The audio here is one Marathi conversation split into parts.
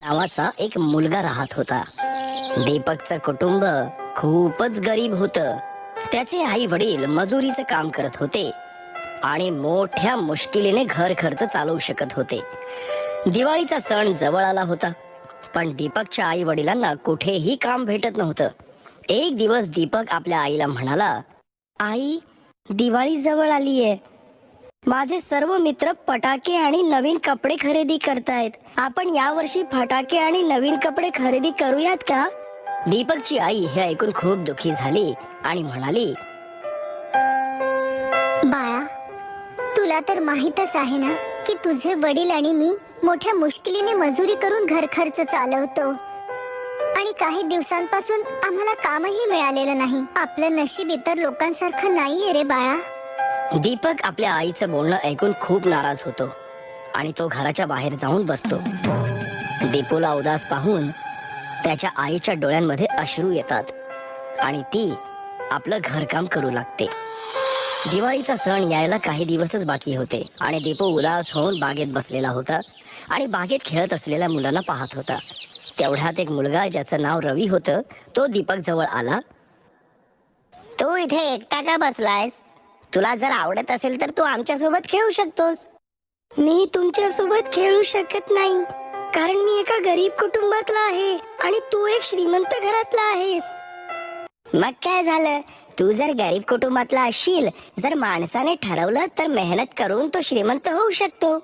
नावाचा एक मुलगा राहत होता. दीपकचं कुटुंब खूपच गरीब होतं. त्याचे आई वडील मजुरीचं काम करत होते आणि मोठ्या मुश्किलीने घर खर्च चालवू शकत होते. दिवाळीचा सण जवळ आला होता, पण दीपकच्या आई वडिलांना कुठेही काम भेटत नव्हतं. एक दिवस दीपक आपल्या आईला म्हणाला, आई, दिवाळी जवळ आलीये. माझे सर्व मित्र फटाके आणि नवीन कपडे खरेदी करतायत. आपण यावर्षी फटाके आणि नवीन कपडे खरेदी करूयात का? दीपकची आई हे ऐकून खूप दुःखी झाली आणि म्हणाली, बाळा, तुला तर माहीतच आहे ना की तुझे वडील आणि मी मोठ्या मुश्किलीने मजुरी करून घर खर्च चालवतो आणि काही दिवसांपासून आम्हाला कामही मिळालेलं नाही. आपलं नशीब इतर लोकांसारखं नाहीये रे बाळा. दीपक आपल्या आईचं बोलणं ऐकून खूप नाराज होतो आणि तो घराच्या बाहेर जाऊन बसतो. दीपूला उदास पाहून त्याच्या आईच्या डोळ्यांमध्ये अश्रू येतात आणि ती आपलं घरकाम करू लागते. दिवाळीचा सण यायला काही दिवसच बाकी होते आणि दीपू उदास होऊन बागेत बसलेला होता आणि बागेत खेळत असलेल्या मुलांना पाहत होता. तेवढ्यात एक मुलगा, ज्याचं नाव रवी होतं, तो दीपक जवळ आला. तू इथे एकटा का बसलायस? तुला जर आवडत असेल तर तू आमच्या सोबत खेळू शकतोस. मी तुमच्या सोबत खेळू शकत नाही, कारण मी एका गरीब कुटुंबातला आहे आणि तू एक श्रीमंत घरातला आहेस. मग काय झालं? तू जर गरीब कुटुंबातला असशील, जर माणसाने ठरवलं तर मेहनत करून तो श्रीमंत होऊ शकतो.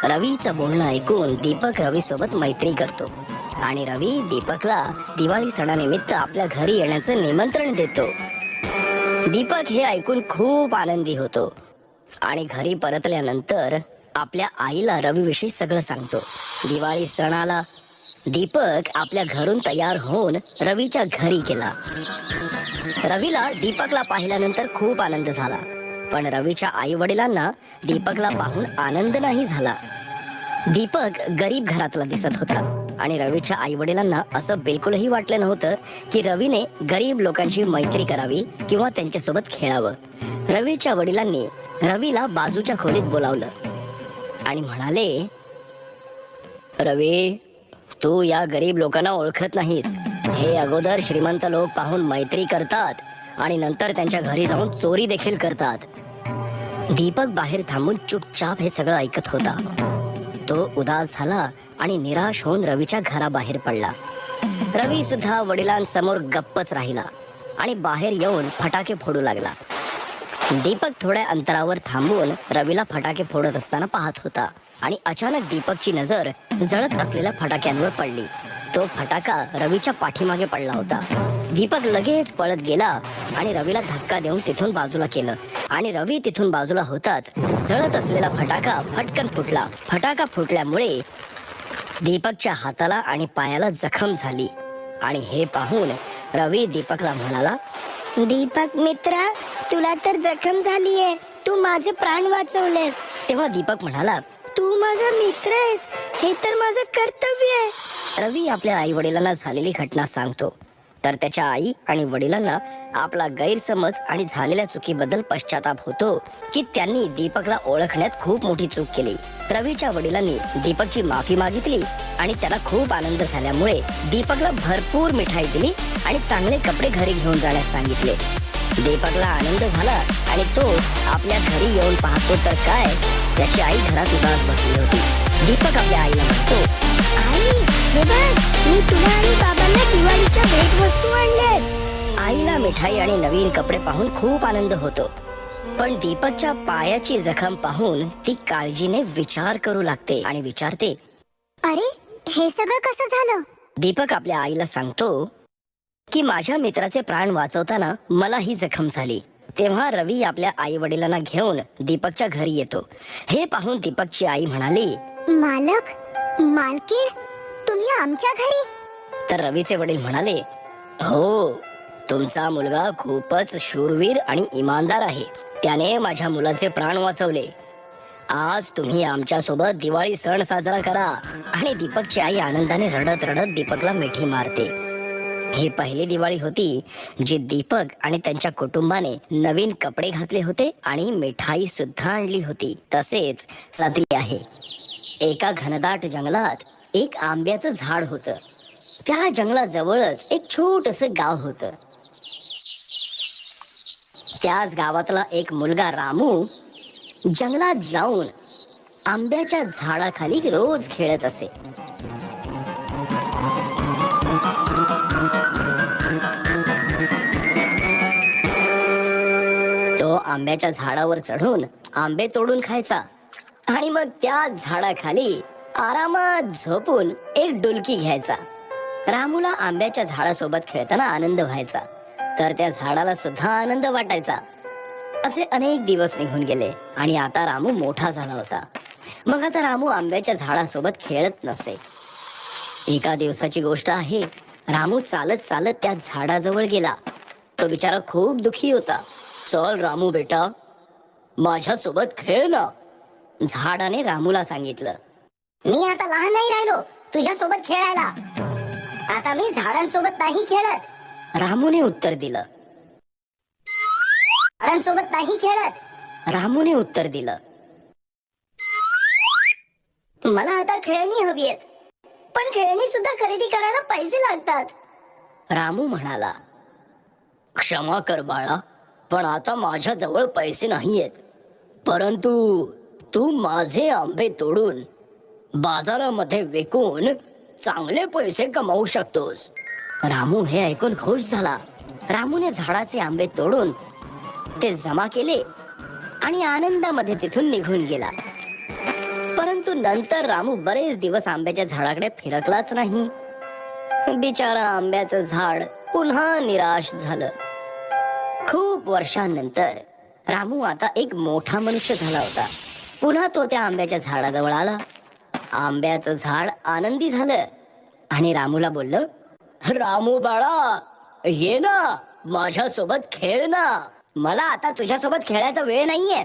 रवीचं बोलणं ऐकून दीपक रवी सोबत मैत्री करतो आणि रवी दीपकला दिवाळी सणानिमित्त आपल्या घरी येण्याचं निमंत्रण देतो. दीपक हे ऐकून खूप आनंदी होतो आणि घरी परतल्यानंतर आपल्या आईला रवीविषयी सगळं सांगतो. दिवाळी सणाला दीपक आपल्या घरून तयार होऊन रवीच्या घरी गेला. रवीला दीपकला पाहिल्यानंतर खूप आनंद झाला, पण रवीच्या आई वडिलांना दीपकला पाहून आनंद नाही झाला. दीपक गरीब घरातला दिसत होता आणि रवीच्या आई वडिलांना असं बिलकुलही वाटलं नव्हतं की रवीने गरीब लोकांशी मैत्री करावी किंवा त्यांच्यासोबत खेळावं. रवीच्या वडिलांनी रवीला बाजूच्या खोलीत बोलावलं आणि म्हणाले, रवी, तू या गरीब लोकांना ओळखत नाहीस. हे अगोदर श्रीमंत लोक पाहून मैत्री करतात आणि नंतर त्यांच्या घरी जाऊन चोरी देखील करतात. दीपक बाहेर थांबून चुपचाप हे सगळं ऐकत होता. तो उदास झाला आणि निराश होऊन रवीच्या घराबाहेर पडला. रवी सुद्धा वडिलांसमोर गप्पच राहिला आणि बाहेर येऊन फटाके फोडू लागला. दीपक थोड्या अंतरावर थांबून रवीला फटाके फोडत असताना पाहत होता आणि अचानक दीपकची नजर जळत असलेल्या फटाक्यांवर पडली. तो फटाका रवीच्या पाठीमागे पडला होता. दीपक लगेच पळत गेला आणि रवीला धक्का देऊन तिथून बाजूला केलं आणि रवी तिथून बाजूला होताच जळत असलेला फटाका फटकन फुटला. फटाका फुटल्यामुळे दीपकच्या हाताला आणि पायाला जखम झाली आणि हे पाहून रवी दीपकला म्हणाला, दीपक मित्रा, तुला तर जखम झालीये. तू माझे प्राण वाचवलेस. तेव्हा दीपक म्हणाला, तू माझा मित्र आहेस, हे तर माझं कर्तव्य आहे. रवी आपल्या आई वडिलांना झालेली घटना सांगतो तर त्याच्या आई आणि वडिलांना आपला गैरसमज आणि झालेल्या चुकीबद्दल पश्चाताप होतो की त्यांनी दीपकला ओळखण्यात खूप मोठी चूक केली. रवीच्या वडिलांनी दीपकची माफी मागितली आणि त्याला खूप आनंद झाल्यामुळे दीपकला भरपूर मिठाई दिली आणि चांगले कपडे घरी घेऊन जाण्यास सांगितले. दीपकला आनंद झाला आणि तो आपल्या घरी येऊन पाहतो तर काय, त्याची आई घरात उदास बसली होती. दीपक आपल्या आईला म्हणतो, आई, हे बघ, मी तुला आणि बाबांना दिवाळीच्या भेट वस्तू आणल्यात. आईला मिठाई आणि नवीन कपडे पाहून खूप आनंद होतो, पण दीपकच्या पायाची जखम पाहून ती काळजीने विचार करू लागते आणि विचारते, अरे, हे सगळं कसं झालं? दीपक आपल्या आईला सांगतो की माझ्या मित्राचे प्राण वाचवताना मला ही जखम झाली. तेव्हा रवी आपल्या आई वडिलांना घेऊन दीपकच्या घरी येतो. हे पाहून दीपकची आई म्हणाली, मालक, मालकीण, तुम्ही आमच्या घरी? तर रवीचे वडील म्हणाले, हो, तुमचा मुलगा खूपच शूरवीर आणि इमानदार आहे. त्याने माझ्या मुलाचे प्राण वाचवले. आज तुम्ही आमच्या सोबत दिवाळी सण साजरा करा. आणि दीपकची आई आनंदाने रडत रडत दीपकला मिठी मारते. ही पहिली दिवाळी होती जी दीपक आणि त्यांच्या कुटुंबाने नवीन कपडे घातले होते आणि मिठाई सुद्धा आणली होती. तसेच रात्री आहे. एका घनदाट जंगलात एक आंब्याचं झाड होतं. त्या जंगलाजवळच एक छोटस गाव होतं. त्याच गावातला एक मुलगा रामू जंगलात जाऊन आंब्याच्या झाडाखाली रोज खेळत असे. तो आंब्याच्या झाडावर चढून आंबे तोडून खायचा आणि मग त्या झाडाखाली आरामात झोपून एक डुलकी घ्यायचा. रामूला आंब्याच्या झाडासोबत खेळताना आनंद व्हायचा, तर त्या झाडाला सुद्धा आनंद वाटायचा. असे अनेक दिवस निघून गेले आणि आता रामू मोठा झाला होता. मग आता रामू आंब्याच्या झाडासोबत खेळत नसे. एका दिवसाची गोष्ट आहे. रामू चालत चालत त्या झाडाजवळ गेला. तो बिचारा खूप दुखी होता. चल रामू बेटा, माझ्यासोबत खेळ ना, झाडाने रामूला सांगितलं. मी आता लहान नाही राहिलो तुझ्यासोबत खेळायला. आता मी झाडांसोबत नाही खेळत. रामूने उत्तर दिलं. झाडांसोबत नाही खेळत. रामूने उत्तर दिलं. मला आता खेळणी हवी आहेत, पण खेळणी सुद्धा खरेदी करायला पैसे लागतात. रामू म्हणाला, क्षमा कर बाळा, पण आता माझ्या जवळ पैसे नाहीयेत. परंतु तू माझे आंबे तोडून बाजारामध्ये विकून चांगले पैसे कमावू शकतोस. रामू हे ऐकून खुश झाला. रामूने झाडाचे आंबे तोडून ते जमा केले आणि आनंदामध्ये तिथून निघून गेला. परंतु नंतर रामू बरेच दिवस आंब्याच्या झाडाकडे फिरकलाच नाही. बिचारा आंब्याचं झाड पुन्हा निराश झालं. खूप वर्षांनंतर रामू आता एक मोठा मनुष्य झाला होता. पुन्हा तो त्या आंब्याच्या झाडाजवळ आला. आंब्याचं झाड आनंदी झालं आणि रामूला बोललं, रामू बाळा, ये ना, माझ्यासोबत खेळ ना. मला आता तुझ्यासोबत खेळायचा वेळ नाहीये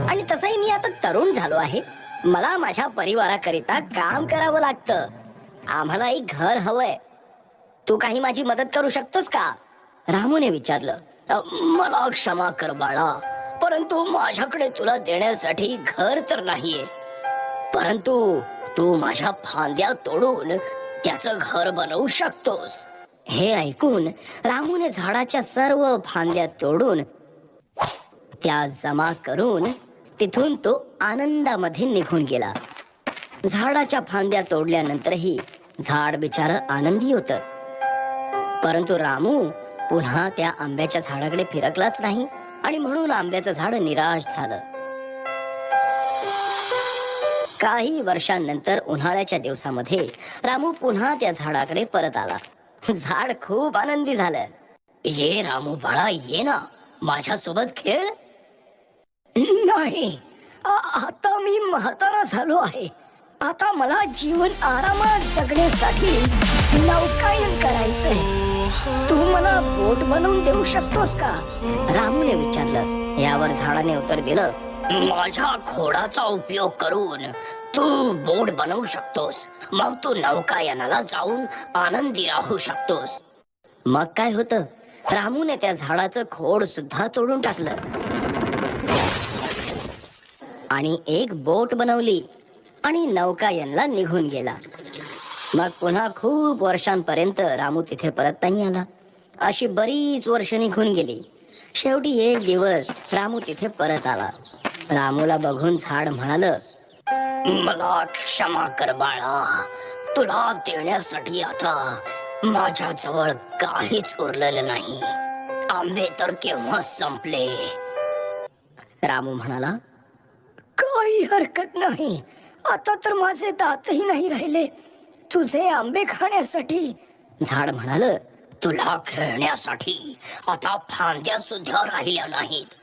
आणि तसंही मी आता तरुण झालो आहे. मला माझ्या परिवाराकरिता काम करावं लागतं. आम्हाला एक घर हवंय. तू काही माझी मदत करू शकतोस का? रामूने विचारलं. मला क्षमा कर बाळा, परंतु माझ्याकडे तुला देण्यासाठी घर तर नाहीये. परंतु तू माझ्या फांद्या तोडून त्याचं घर बनवू शकतोस. हे ऐकून रामूने झाडाच्या सर्व फांद्या तोडून त्या जमा करून तिथून तो आनंदामध्ये निघून गेला. झाडाच्या फांद्या तोडल्यानंतरही झाड बिचार आनंदी होतं. परंतु रामू पुन्हा त्या आंब्याच्या झाडाकडे फिरकलाच नाही आणि म्हणून आंब्याचं झाड निराश झालं. काही वर्षांनंतर उन्हाळ्याच्या दिवसामध्ये रामू पुन्हा त्या झाडाकडे परत आला. झाड खूप आनंदी झालं. ये रामू बाळा, ये ना, माझ्यासोबत खेळ. नाही, आता मी म्हातारा झालो आहे. आता मला जीवन आरामात जगण्यासाठी नौकायन करायचंय. तू मला बोट बनवून देऊ शकतोस का? रामूने विचारलं. यावर झाडाने उत्तर दिलं, माझ्या घोडाचा उपयोग करून तू बोट बनवू शकतोस. मग तू नौकायनाला जाऊन आनंदी राहू शकतोस. मग काय होतं, रामूने त्या झाडाचं खोड सुद्धा तोडून टाकलं आणि एक बोट बनवली आणि नौकायनला निघून गेला. मग पुन्हा खूप वर्षांपर्यंत रामू तिथे परत नाही आला. अशी बरीच वर्ष निघून गेली. शेवटी एक दिवस रामू तिथे परत आला. रामूला बघून झाड म्हणालं, मला क्षमा कर बाळा, तुला देण्यासाठी आता माझ्या जवळ काहीच उरलेलं नाही. आंबे तर केव्हा संपले. रामू म्हणाला, काही हरकत नाही, आता तर माझे दातही नाही राहिले तुझे आंबे खाण्यासाठी. झाड म्हणाल, तुला खेळण्यासाठी आता फांद्या सुद्धा राहिल्या नाहीत.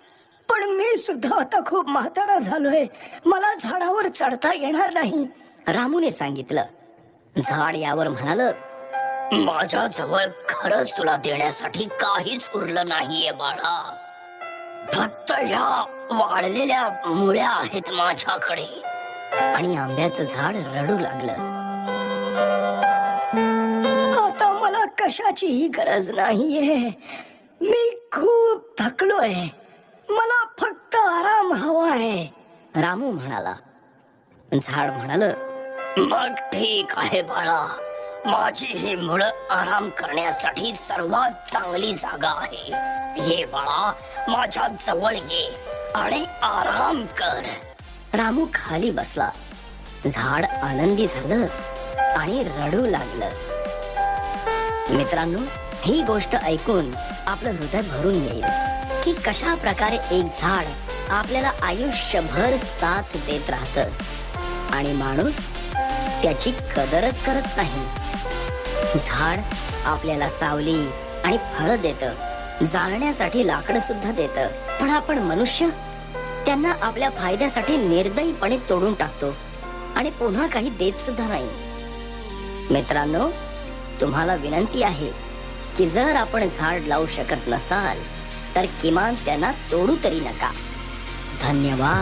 पण मी सुद्धा आता खूप म्हातारा झालोय, मला झाडावर चढता येणार नाही. रामूने सांगितलं. झाड यावर म्हणाल, माझ्या जवळ खरंच तुला देण्यासाठी काहीच उरलं नाहीये बाळा. फक्त ह्या वाळलेल्या मुळ्या आहेत माझ्याकडे. आणि आंब्याचं झाड रडू लागलं. आता मला कशाचीही गरज नाहीये. मी खूप थकलोय, मला फक्त आराम हवाय. रामू म्हणाला. झाड म्हणाल, मग ठीक आहे बाळा, माझी ही मुळं आराम करण्यासाठी सर्वात चांगली जागा आहे. ये बाळा, माझ्या जवळ ये आणि आराम कर. रामू खाली बसला. झाड आनंदी झालं आणि रडू लागलं. मित्रांनो, ही गोष्ट ऐकून आपलं हृदय भरून येईल की कशा प्रकारे एक झाड आपल्याला आयुष्यभर साथ देत राहतं आणि माणूस त्याची कदरच करत नाही. झाड आपल्याला सावली आणि फळं देतं, जाळण्यासाठी लाकडं सुद्धा देतं, पण आपण मनुष्य त्यांना आपल्या फायद्यासाठी निर्दयीपणे तोडून टाकतो आणि पुन्हा काही देत सुद्धा नाही. मित्रांनो, तुम्हाला विनंती आहे की जर आपण झाड लावू शकत नसाल तर किमान त्यांना तोडू तरी नका. धन्यवाद.